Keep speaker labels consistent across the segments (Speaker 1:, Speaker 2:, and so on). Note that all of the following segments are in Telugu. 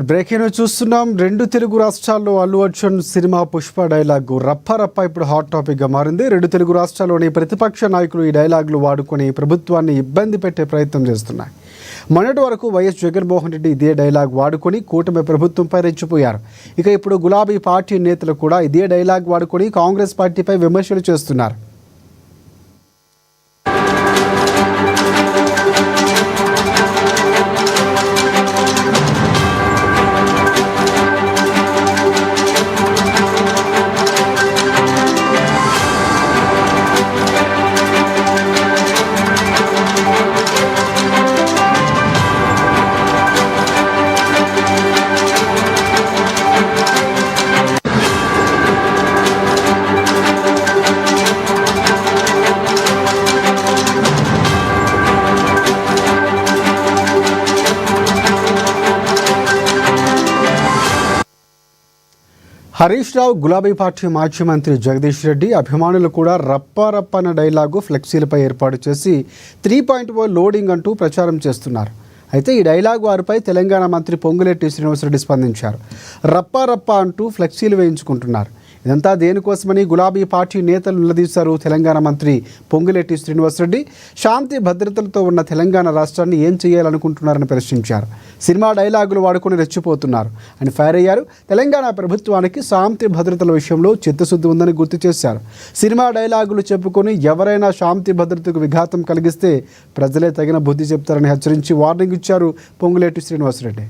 Speaker 1: బ్రేకింగ్ న్యూస్ చూస్తున్నాం. రెండు తెలుగు రాష్ట్రాల్లో అల్లు అర్జున్ సినిమా పుష్ప డైలాగ్ రప్ప రప్ప ఇప్పుడు హాట్ టాపిక్గా మారింది. రెండు తెలుగు రాష్ట్రాల్లోని ప్రతిపక్ష నాయకులు ఈ డైలాగులు వాడుకొని ప్రభుత్వాన్ని ఇబ్బంది పెట్టే ప్రయత్నం చేస్తున్నాయి. మొన్నటి వరకు వైఎస్ జగన్మోహన్ రెడ్డి ఇదే డైలాగ్ వాడుకొని కూటమి ప్రభుత్వంపై రెచ్చిపోయారు. ఇక ఇప్పుడు గులాబీ పార్టీ నేతలు కూడా ఇదే డైలాగ్ వాడుకొని కాంగ్రెస్ పార్టీపై విమర్శలు చేస్తున్నారు. హరీష్ రావు, గులాబీ పార్టీ మాజీ మంత్రి జగదీష్ రెడ్డి అభిమానులు కూడా రప్ప అన్న డైలాగు ఫ్లెక్సీలపై ఏర్పాటు చేసి 3.0 లోడింగ్ అంటూ ప్రచారం చేస్తున్నారు. అయితే ఈ డైలాగ్ వారిపై తెలంగాణ మంత్రి పొంగులేటి శ్రీనివాసరెడ్డి స్పందించారు. రప్ప అంటూ ఫ్లెక్సీలు వేయించుకుంటున్నారు. ఇదంతా దేనికోసమని గులాబీ పార్టీ నేతలు నిలదీశారు తెలంగాణ మంత్రి పొంగులేటి శ్రీనివాసరెడ్డి. శాంతి భద్రతలతో ఉన్న తెలంగాణ రాష్ట్రాన్ని ఏం చేయాలనుకుంటున్నారని ప్రశ్నించారు. సినిమా డైలాగులు వాడుకొని రెచ్చిపోతున్నారు అని ఫైర్ అయ్యారు. తెలంగాణ ప్రభుత్వానికి శాంతి భద్రతల విషయంలో చిత్తశుద్ధి ఉందని గుర్తు చేశారు. సినిమా డైలాగులు చెప్పుకొని ఎవరైనా శాంతి భద్రతకు విఘాతం కలిగిస్తే ప్రజలే తగిన బుద్ధి చెప్తారని హెచ్చరించి వార్నింగ్ ఇచ్చారు పొంగులేటి శ్రీనివాసరెడ్డి.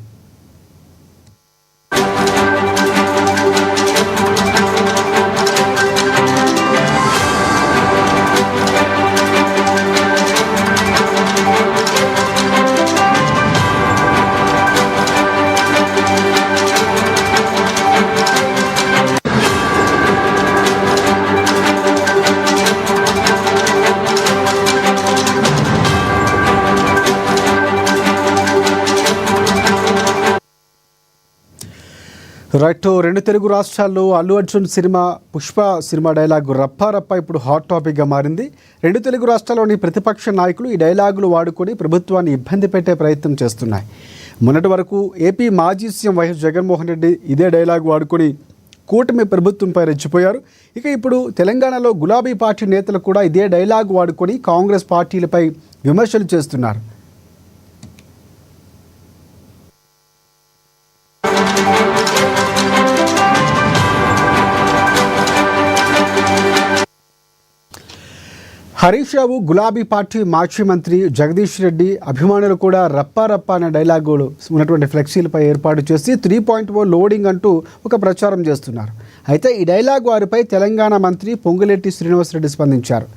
Speaker 1: రైట్, రెండు తెలుగు రాష్ట్రాల్లో Allu Arjun cinema Pushpa cinema dialogue రప్ప ఇప్పుడు హాట్ టాపిక్గా మారింది. రెండు తెలుగు రాష్ట్రాల్లోని ప్రతిపక్ష నాయకులు ఈ డైలాగులు వాడుకొని ప్రభుత్వాన్ని ఇబ్బంది పెట్టే ప్రయత్నం చేస్తున్నాయి. మొన్నటి వరకు ఏపీ మాజీ సీఎం వైఎస్ జగన్మోహన్ రెడ్డి ఇదే డైలాగ్ వాడుకొని కూటమి ప్రభుత్వంపై రెచ్చిపోయారు. ఇక ఇప్పుడు తెలంగాణలో గులాబీ పార్టీ నేతలు కూడా ఇదే డైలాగ్ వాడుకొని కాంగ్రెస్ పార్టీలపై విమర్శలు చేస్తున్నారు. హరీష్ రావు, గులాబీ పార్టీ మాజీ మంత్రి జగదీష్ రెడ్డి అభిమానులు కూడా రప్ప అనే డైలాగులు ఉన్నటువంటి ఫ్లెక్సీలపై ఏర్పాటు చేసి 3.0 లోడింగ్ అంటూ ఒక ప్రచారం చేస్తున్నారు. అయితే ఈ డైలాగ్ వారిపై తెలంగాణ మంత్రి పొంగులేటి శ్రీనివాసరెడ్డి స్పందించారు.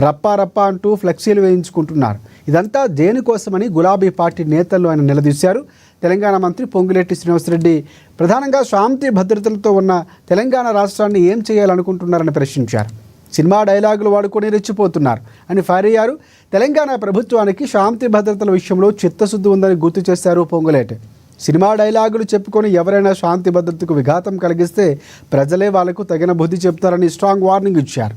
Speaker 1: రప్ప అంటూ ఫ్లెక్సీలు వేయించుకుంటున్నారు. ఇదంతా దేనికోసమని గులాబీ పార్టీ నేతలు ఆయన నిలదీశారు. తెలంగాణ మంత్రి పొంగులేటి శ్రీనివాసరెడ్డి ప్రధానంగా శాంతి భద్రతలతో ఉన్న తెలంగాణ రాష్ట్రాన్ని ఏం చేయాలనుకుంటున్నారని ప్రశ్నించారు. సినిమా డైలాగులు వాడుకొని రెచ్చిపోతున్నారు అని ఫైర్ అయ్యారు. తెలంగాణ ప్రభుత్వానికి శాంతి భద్రతల విషయంలో చిత్తశుద్ధి ఉందని గుర్తు చేశారు పొంగులేటి. సినిమా డైలాగులు చెప్పుకొని ఎవరైనా శాంతి భద్రతకు విఘాతం కలిగిస్తే ప్రజలే వాళ్లకు తగిన బుద్ధి చెప్తారని స్ట్రాంగ్ వార్నింగ్ ఇచ్చారు.